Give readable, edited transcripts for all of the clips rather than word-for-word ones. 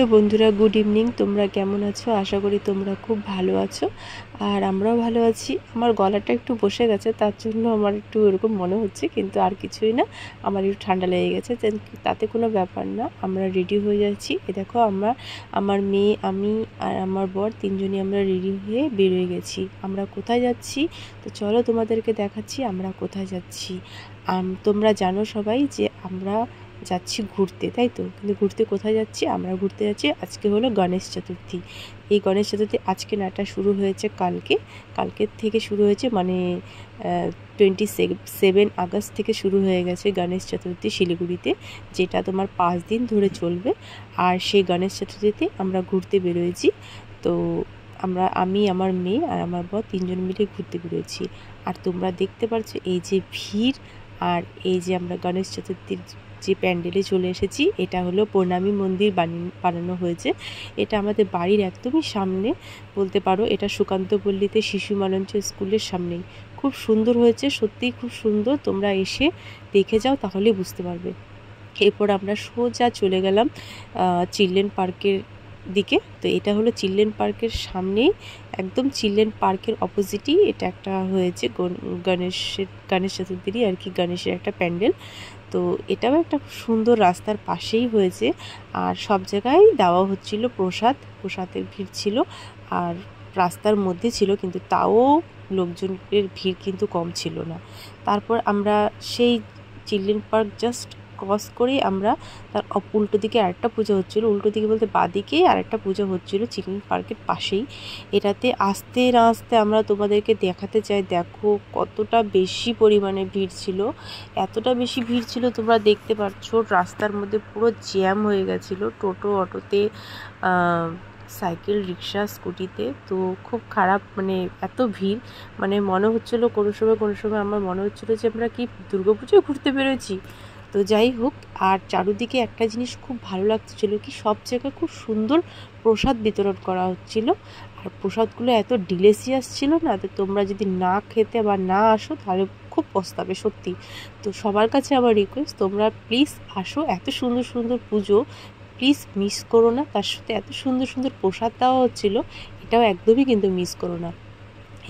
Hello বন্ধুরা, good evening. তোমরা কেমন আছো? আশা করি তোমরা খুব ভালো আছো, আর আমরাও ভালো আছি। আমার গলাটা একটু বসে গেছে, তার জন্য আমার একটু এরকম মনে হচ্ছে, কিন্তু আর কিছুই না। আমার একটু ঠান্ডা লেগে গেছে, তাতে কোনো ব্যাপার না। আমরা রেডি হয়ে যাচ্ছি। এ দেখো, আমার মেয়ে, আমি আর আমার বর তিনজনই আমরা রেডি হয়ে বেরিয়ে গেছি। আমরা কোথায় যাচ্ছি তো চলো তোমাদেরকে দেখাচ্ছি আমরা কোথায় যাচ্ছি। তোমরা জানো সবাই যে আমরা যাচ্ছি ঘুরতে, তাই তো? কিন্তু ঘুরতে কোথায় যাচ্ছি? আমরা ঘুরতে যাচ্ছি, আজকে হলো গণেশ চতুর্থী। এই গণেশ চতুর্থী আজকে নাটা শুরু হয়েছে, কালকের থেকে শুরু হয়েছে, মানে 27 আগস্ট থেকে শুরু হয়ে গেছে গণেশ চতুর্থী শিলিগুড়িতে, যেটা তোমার 5 দিন ধরে চলবে। আর সেই গণেশ চতুর্থীতে আমরা ঘুরতে বেরোয়েছি। তো আমি, আমার মেয়ে আর আমার বর তিনজন মিলে ঘুরতে বেরোয়েছি। আর তোমরা দেখতে পারছো এই যে ভিড়, আর এই যে আমরা গণেশ চতুর্থীর যে প্যান্ডেলে চলে এসেছি, এটা হলো প্রণামী মন্দির বানানো হয়েছে। এটা আমাদের বাড়ির একদমই সামনে বলতে পারো। এটা সুকান্ত পল্লীতে শিশু মঞ্চ স্কুলের সামনেই। খুব সুন্দর হয়েছে, সত্যিই খুব সুন্দর। তোমরা এসে দেখে যাও, তাহলে বুঝতে পারবে। এরপর আমরা সোজা চলে গেলাম চিলড্রেন পার্কের দিকে। তো এটা হলো চিলড্রেন পার্কের সামনেই, একদম চিলড্রেন পার্কের অপোজিটই এটা একটা হয়েছে গণেশ চতুর্থীরই আর কি, গণেশের একটা প্যান্ডেল। তো এটাও একটা সুন্দর রাস্তার পাশেই হয়েছে। আর সব জায়গায় দেওয়া হচ্ছিল প্রসাদের ভিড় ছিল, আর রাস্তার মধ্যে ছিল, কিন্তু তাও লোকজনের ভিড় কিন্তু কম ছিল না। তারপর আমরা সেই চিলড্রেন পার্ক জাস্ট ক্রস করেই আমরা তার উল্টো দিকে আরেকটা পুজো হচ্ছিলো, উল্টো দিকে বলতে বাদিকে আরেকটা পুজো হচ্ছিলো চিলড্রেন পার্কের পাশেই। এটাতে আসতে না আসতে আমরা তোমাদেরকে দেখাতে চাই, দেখো কতটা বেশি পরিমাণে ভিড় ছিল। এতটা বেশি ভিড় ছিল, তোমরা দেখতে পাচ্ছ রাস্তার মধ্যে পুরো জ্যাম হয়ে গেছিলো, টোটো, অটোতে, সাইকেল, রিক্সা, স্কুটিতে। তো খুব খারাপ, মানে এত ভিড়, মানে মনে হচ্ছিলো কোনো সময় আমার মনে হচ্ছিলো যে আমরা কি দুর্গাপুজোয় ঘুরতে বেরোচ্ছি। তো যাই হোক, আর চারুদিকে একটা জিনিস খুব ভালো লাগছিলো কি, সব জায়গায় খুব সুন্দর প্রসাদ বিতরণ করা হচ্ছিল। আর প্রসাদগুলো এত ডিলিশিয়াস ছিল না, তো তোমরা যদি না খেতে বা না আসো তাহলে খুব পস্তাবে সত্যি। তো সবার কাছে আমার রিকোয়েস্ট, তোমরা প্লিজ আসো। এত সুন্দর সুন্দর পুজো, প্লিজ মিস করো না। তার সাথে এত সুন্দর সুন্দর প্রসাদ দেওয়া হচ্ছিলো, এটাও একদমই কিন্তু মিস করো না।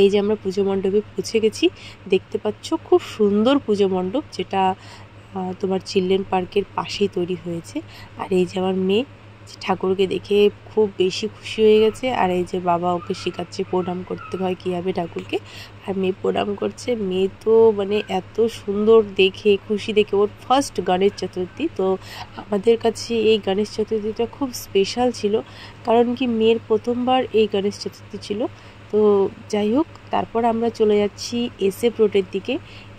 এই যে আমরা পুজো মণ্ডপে পৌঁছে গেছি, দেখতে পাচ্ছ খুব সুন্দর পুজো মণ্ডপ, যেটা তোমার চিলড্রেন পার্কের পাশেই তৈরি হয়েছে। আর এই যে আমার মেয়ে ঠাকুরকে দেখে খুব বেশি খুশি হয়ে গেছে। আর এই যে বাবা ওকে শেখাচ্ছে প্রণাম করতে হয় কীভাবে ঠাকুরকে, আর মেয়ে প্রণাম করছে। মেয়ে তো মানে এত সুন্দর দেখে, খুশি দেখে, ওর ফার্স্ট গণেশ চতুর্থী। তো আমাদের কাছে এই গণেশ চতুর্থীটা খুব স্পেশাল ছিল, কারণ কি মেয়ের প্রথমবার এই গণেশ চতুর্থী ছিল। তো যাই হোক, তারপর আমরা চলে যাচ্ছি SF রোডের দিকে।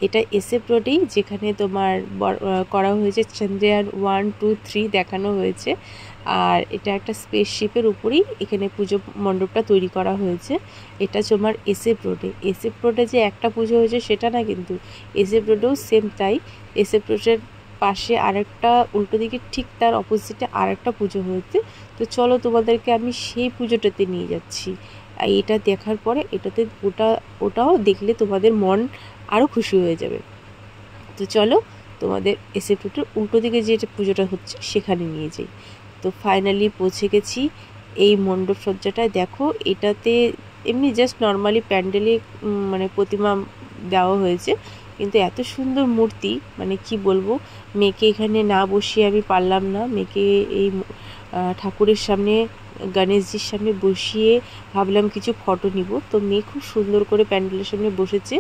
এটা SF রোডেই, যেখানে তোমার করা হয়েছে চন্দ্রয়ান 1, 2, 3 দেখানো হয়েছে। আর এটা একটা স্পেসশিপের উপরেই এখানে পুজো মণ্ডপটা তৈরি করা হয়েছে। এটা তোমার SF রোডে যে একটা পুজো হয়েছে সেটা না, কিন্তু SF রোডেও সেম তাই। SF রোডের পাশে আরেকটা, উল্টো দিকে ঠিক তার অপোজিটে আরেকটা পুজো হয়েছে। তো চলো তোমাদেরকে আমি সেই পুজোটাতে নিয়ে যাচ্ছি। আর এটা দেখার পরে ওটাও দেখলে তোমাদের মন আরও খুশি হয়ে যাবে। তো চলো তোমাদের SF রোডের উল্টো দিকে যে পুজোটা হচ্ছে সেখানে নিয়ে যাই। তো ফাইনালি পৌঁছে গেছি এই মণ্ডপ সজ্জাটায়। দেখো, এটাতে এমনি জাস্ট নর্মালি প্যান্ডেলে মানে প্রতিমা দেওয়া হয়েছে, কিন্তু এত সুন্দর মূর্তি, মানে কি বলবো। মেয়েকে এখানে না বসিয়ে আমি পারলাম না। মেয়েকে এই ঠাকুরের সামনে, গণেশজির সামনে বসিয়ে ভাবলাম কিছু ফটো নিব। তো মেয়ে খুব সুন্দর করে প্যান্ডেলের সামনে বসেছে।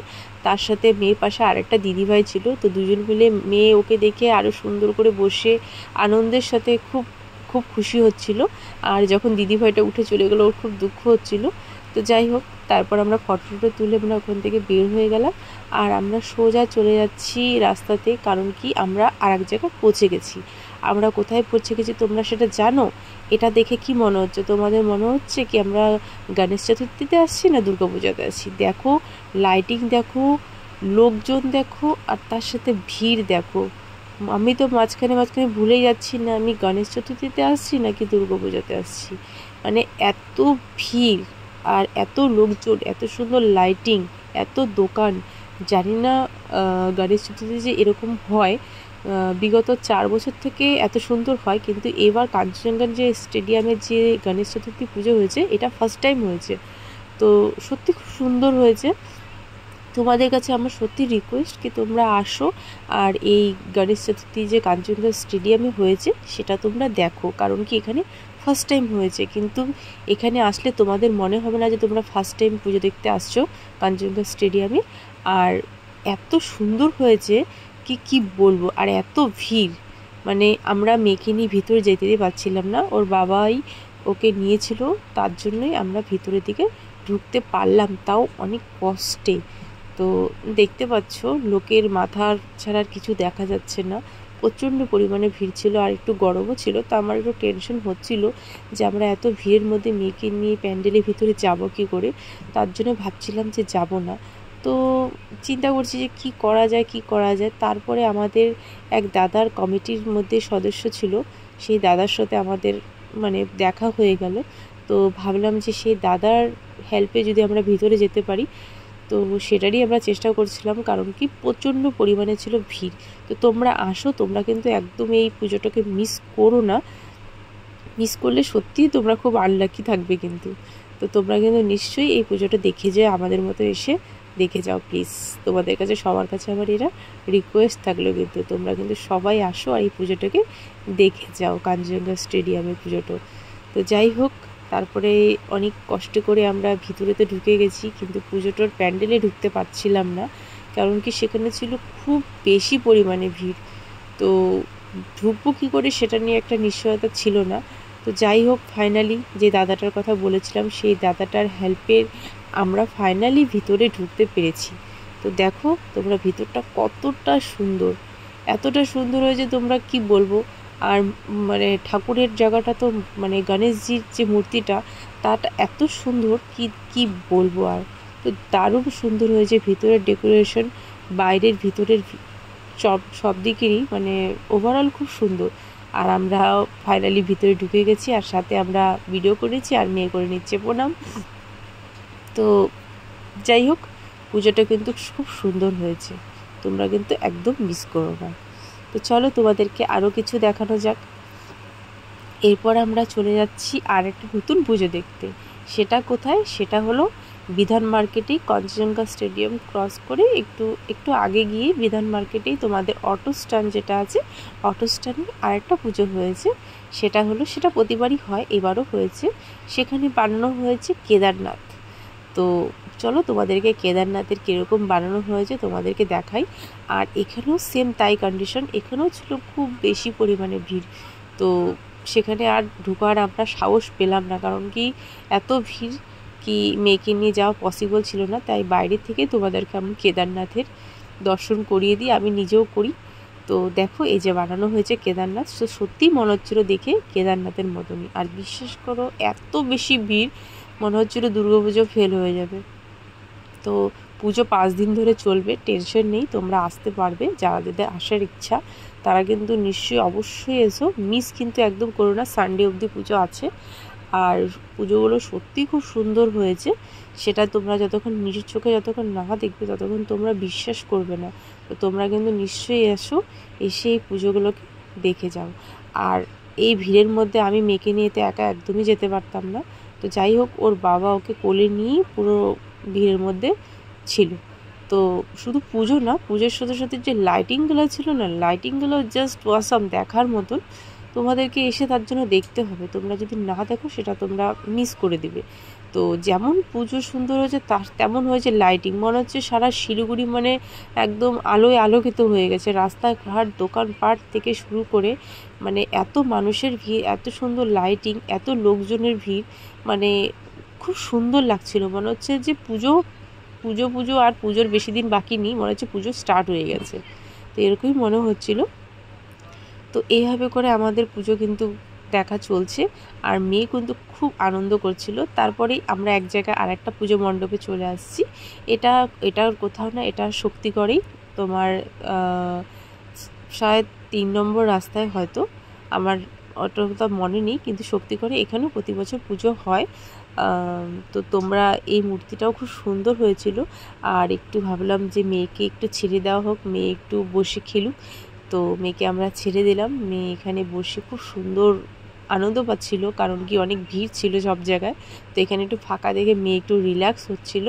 তার সাথে মেয়ের পাশে আরেকটা দিদিভাই ছিল। তো দুজন মিলে মেয়ে ওকে দেখে আরও সুন্দর করে বসে আনন্দের সাথে খুব খুব খুশি হচ্ছিল। আর যখন দিদিভাইটা উঠে চলে গেলো, ওর খুব দুঃখ হচ্ছিল। তো যাই হোক, তারপর আমরা ফটো তুলে আমরা ওখান থেকে বের হয়ে গেলাম। আর আমরা সোজা চলে যাচ্ছি রাস্তাতে, কারণ কি আমরা আর এক জায়গায় পৌঁছে গেছি। আমরা কোথায় পৌঁছে গেছি তোমরা সেটা জানো? এটা দেখে কি মনে হচ্ছে তোমাদের? মনে হচ্ছে কি আমরা গণেশ চতুর্থীতে আসছি না দুর্গাপূজাতে আসছি? দেখো লাইটিং, দেখো লোকজন, দেখো আর তার সাথে ভিড় দেখো। আমি তো মাঝখানে ভুলেই যাচ্ছি না আমি গণেশ চতুর্থীতে আসছি নাকি দুর্গাপূজাতে আসছি। মানে এত ভিড় আর এত লোকজন, এত সুন্দর লাইটিং, এত দোকান। জানি না গণেশ চতুর্থী যে এরকম হয়, বিগত 4 বছর থেকে এত সুন্দর হয়, কিন্তু এবার কাঞ্চনজঙ্ঘার যে স্টেডিয়ামের যে গণেশ চতুর্থী পুজো হয়েছে এটা ফার্স্ট টাইম হয়েছে। তো সত্যি খুব সুন্দর হয়েছে। তোমাদের কাছে আমার সত্যি রিকোয়েস্ট কি তোমরা আসো আর এই গণেশ চতুর্থী যে কাঞ্চনজঙ্ঘা স্টেডিয়ামে হয়েছে সেটা তোমরা দেখো, কারণ কি এখানে ফার্স্ট টাইম হয়েছে, কিন্তু এখানে আসলে তোমাদের মনে হবে না যে তোমরা ফার্স্ট টাইম পুজো দেখতে আসছো কাঞ্চনজঙ্ঘা স্টেডিয়ামে। আর এত সুন্দর হয়েছে কি বলবো, আর এত ভিড়, মানে আমরা মেয়েকে নিয়ে ভিতরে যেতেই পারছিলাম না, ওর বাবাই ওকে নিয়েছিল, তার জন্যই আমরা ভিতরের দিকে ঢুকতে পারলাম, তাও অনেক কষ্টে। তো দেখতে পাচ্ছ লোকের মাথার ছাড়া কিছু দেখা যাচ্ছে না, প্রচণ্ড পরিমাণে ভিড় ছিল, আর একটু গরমও ছিল। তো আমার একটু টেনশন হচ্ছিল যে আমরা এত ভিড়ের মধ্যে মেয়েকে নিয়ে প্যান্ডেলের ভিতরে যাব কী করে, তার জন্য ভাবছিলাম যে যাব না। তো চিন্তা করছি যে কি করা যায়। তারপরে আমাদের এক দাদার কমিটির মধ্যে সদস্য ছিল, সেই দাদার সাথে আমাদের মানে দেখা হয়ে গেল। তো ভাবলাম যে সেই দাদার হেল্পে যদি আমরা ভিতরে যেতে পারি, তো সেটারই আমরা চেষ্টা করছিলাম, কারণ কি প্রচণ্ড পরিমাণে ছিল ভিড়। তো তোমরা আসো, তোমরা কিন্তু একদম এই পুজোটাকে মিস করো না, মিস করলে সত্যিই তোমরা খুব আনলাকি থাকবে কিন্তু। তো তোমরা কিন্তু নিশ্চয়ই এই পুজোটা দেখে যেয়ে আমাদের মতো এসে দেখে যাও প্লিজ। তোমাদের কাছে সবার কাছে আমার এরা রিকোয়েস্ট থাকলো, কিন্তু তোমরা কিন্তু সবাই আসো আর এই পুজোটাকে দেখে যাও, কাঞ্চনজঙ্ঘা স্টেডিয়ামের পুজোটা। তো যাই হোক, তারপরে অনেক কষ্ট করে আমরা ভিতরেতে ঢুকে গেছি, কিন্তু পুজোটার প্যান্ডেলে ঢুকতে পারছিলাম না, কারণ কি সেখানে ছিল খুব বেশি পরিমাণে ভিড়। তো ঢুকবো কী করে সেটা নিয়ে একটা নিশ্চয়তা ছিল না। তো যাই হোক, ফাইনালি যে দাদাটার কথা বলেছিলাম সেই দাদাটার হেল্পের আমরা ফাইনালি ভিতরে ঢুকতে পেরেছি। তো দেখো তোমরা ভিতরটা কতটা সুন্দর, এতটা সুন্দর হয়েছে তোমরা কি বলবো। আর মানে ঠাকুরের জায়গাটা তো মানে গণেশজির যে মূর্তিটা তাটা এত সুন্দর কি বলবো আর। তো দারুণ সুন্দর হয়েছে ভিতরের ডেকোরেশন, বাইরের ভিতরের সব দিকেরই মানে ওভারঅল খুব সুন্দর। আর আমরা ফাইনালি ভিতরে ঢুকে গেছি, আর সাথে আমরা ভিডিও করেছি, আর মেয়ে করে নিচ্ছে প্রণাম। তো যাই হোক, পুজোটা কিন্তু খুব সুন্দর হয়েছে, তোমরা কিন্তু একদম মিস করো না। তো চলো তোমাদেরকে আরও কিছু দেখানো যাক। এরপর আমরা চলে যাচ্ছি আর একটা নতুন পুজো দেখতে। সেটা কোথায়? সেটা হলো বিধান মার্কেটেই, কাঞ্চনজঙ্ঘা স্টেডিয়াম ক্রস করে একটু আগে গিয়ে বিধান মার্কেটেই তোমাদের অটো স্ট্যান্ড যেটা আছে, অটো স্ট্যান্ডে আরেকটা পুজো হয়েছে। সেটা প্রতিবারই হয়, এবারও হয়েছে। সেখানে বানানো হয়েছে কেদারনাথ। তো চলো তোমাদেরকে কেদারনাথের কীরকম বানানো হয়েছে তোমাদেরকে দেখাই। আর এখানেও সেম তাই কন্ডিশন, এখানেও ছিল খুব বেশি পরিমাণে ভিড়। তো সেখানে আর ঢোকার আমরা সাহস পেলাম না, কারণ কি এত ভিড় কি মেয়েকে নিয়ে যাওয়া পসিবল ছিল না। তাই বাইরে থেকে তোমাদেরকে আমি কেদারনাথের দর্শন করিয়ে দিই, আমি নিজেও করি। তো দেখো এই যে বানানো হয়েছে কেদারনাথ, তো সত্যিই মনে হচ্ছিলো দেখে কেদারনাথের মতনই। আর বিশ্বাস করো এত বেশি ভিড়, মনে হচ্ছিলো দুর্গাপুজো ফেল হয়ে যাবে। তো পুজো 5 দিন ধরে চলবে, টেনশন নেই, তোমরা আসতে পারবে। যাদের আসার ইচ্ছা তারা কিন্তু নিশ্চয়ই অবশ্যই এসো, মিস কিন্তু একদম করো না। সানডে অবধি পুজো আছে, আর পুজোগুলো সত্যিই খুব সুন্দর হয়েছে। সেটা তোমরা যতক্ষণ নিজের চোখে যতক্ষণ না দেখবে ততক্ষণ তোমরা বিশ্বাস করবে না। তো তোমরা কিন্তু নিশ্চয়ই এসো, এসে এই পুজোগুলোকে দেখে যাও। আর এই ভিড়ের মধ্যে আমি মেয়েকে নিয়ে তো একা একদমই যেতে পারতাম না। তো যাই হোক, ওর বাবা ওকে কোলে নিয়েই পুরো ভিড়ের মধ্যে ছিল। তো শুধু পুজো না, পুজোর সাথে সাথে যে লাইটিংগুলো ছিল না, লাইটিংগুলো জাস্ট ওয়াসাম, দেখার মতন। তোমাদেরকে এসে তার জন্য দেখতে হবে, তোমরা যদি না দেখো সেটা তোমরা মিস করে দিবে। তো যেমন পুজো সুন্দর হয়েছে তার তেমন হয়েছে লাইটিং, মনে হচ্ছে সারা শিলিগুড়ি মানে একদম আলোয় আলোকিত হয়ে গেছে। রাস্তাঘাট দোকানপাট থেকে শুরু করে মানে এত মানুষের ভিড়, এত সুন্দর লাইটিং, এত লোকজনের ভিড়, মানে খুব সুন্দর লাগছিল। মনে হচ্ছে যে পুজো পুজো পুজো আর পুজোর বেশি দিন বাকি নেই, মনে হচ্ছে পুজো স্টার্ট হয়ে গেছে। তো এরকমই মনে হচ্ছিল। তো এইভাবে করে আমাদের পুজো কিন্তু দেখা চলছে, আর মেয়ে কিন্তু খুব আনন্দ করছিল। তারপরেই আমরা এক জায়গায় আরেকটা পুজো মণ্ডপে চলে আসছি। এটার কোথাও না, এটা শক্তিগড়েই তোমার শায়দ 3 নম্বর রাস্তায় হয়তো, আমার অতটা মনে নেই, কিন্তু শক্তিগড়ে এখানেও প্রতি বছর পুজো হয়। তো তোমরা এই মূর্তিটাও খুব সুন্দর হয়েছিল। আর একটু ভাবলাম যে মেয়েকে একটু ছেড়ে দেওয়া হোক, মেয়ে একটু বসে খেলুক। তো মেয়েকে আমরা ছেড়ে দিলাম। মেয়ে এখানে বসে খুব সুন্দর আনন্দ পাচ্ছিল, কারণ কি অনেক ভিড় ছিল সব জায়গায়। তো এখানে একটু ফাঁকা দেখে মেয়ে একটু রিল্যাক্স হচ্ছিল।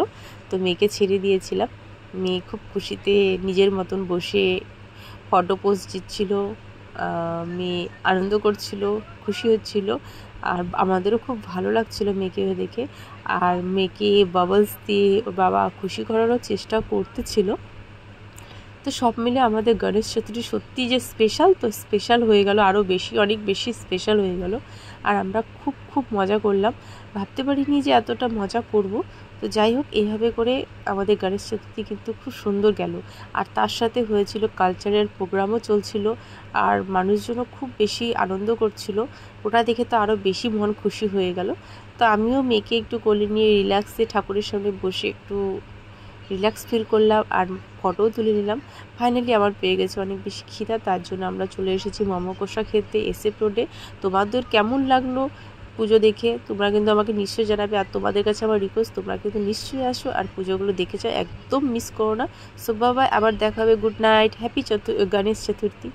তো মেয়েকে ছেড়ে দিয়েছিলাম। মেয়ে খুব খুশিতে নিজের মতন বসে ফটো পোজ দিচ্ছিল। মেয়ে আনন্দ করছিল, খুশি হচ্ছিল, আর আমাদেরও খুব ভালো লাগছিল মেয়েকে দেখে। আর মেয়েকে বাবলস দিয়ে ওর বাবা খুশি করারও চেষ্টা করতেছিল। তো সব মিলে আমাদের গণেশ চতুর্থী সত্যিই যে স্পেশাল, তো স্পেশাল হয়ে গেল, আরও বেশি, অনেক বেশি স্পেশাল হয়ে গেল। আর আমরা খুব খুব মজা করলাম, ভাবতে পারিনি যে এতটা মজা করব। তো যাই হোক, এইভাবে করে আমাদের গণেশ চতুর্থী কিন্তু খুব সুন্দর গেল। আর তার সাথে হয়েছিল কালচারাল প্রোগ্রামও চলছিল, আর মানুষজনও খুব বেশি আনন্দ করছিল। ওটা দেখে তো আরও বেশি মন খুশি হয়ে গেল। তো আমিও মেয়েকে একটু কোলে নিয়ে রিল্যাক্সে ঠাকুরের সামনে বসে একটু রিল্যাক্স ফিল করলাম, আর ফটোও তুলে নিলাম। ফাইনালি আমার পেয়ে গেছে অনেক বেশি খিদা, তার জন্য আমরা চলে এসেছি মোমো কষা খেতে এসএফ রোডে। তোমাদের কেমন লাগলো পুজো দেখে তোমরা কিন্তু আমাকে নিশ্চয়ই জানাবে। আর তোমাদের কাছে আমার রিকোয়েস্ট, তোমরা কিন্তু নিশ্চয়ই আসো আর পুজোগুলো দেখে যাও, একদম মিস করো না। সো বাই, আবার দেখা হবে। Good night, happy Ganesh Chaturthi.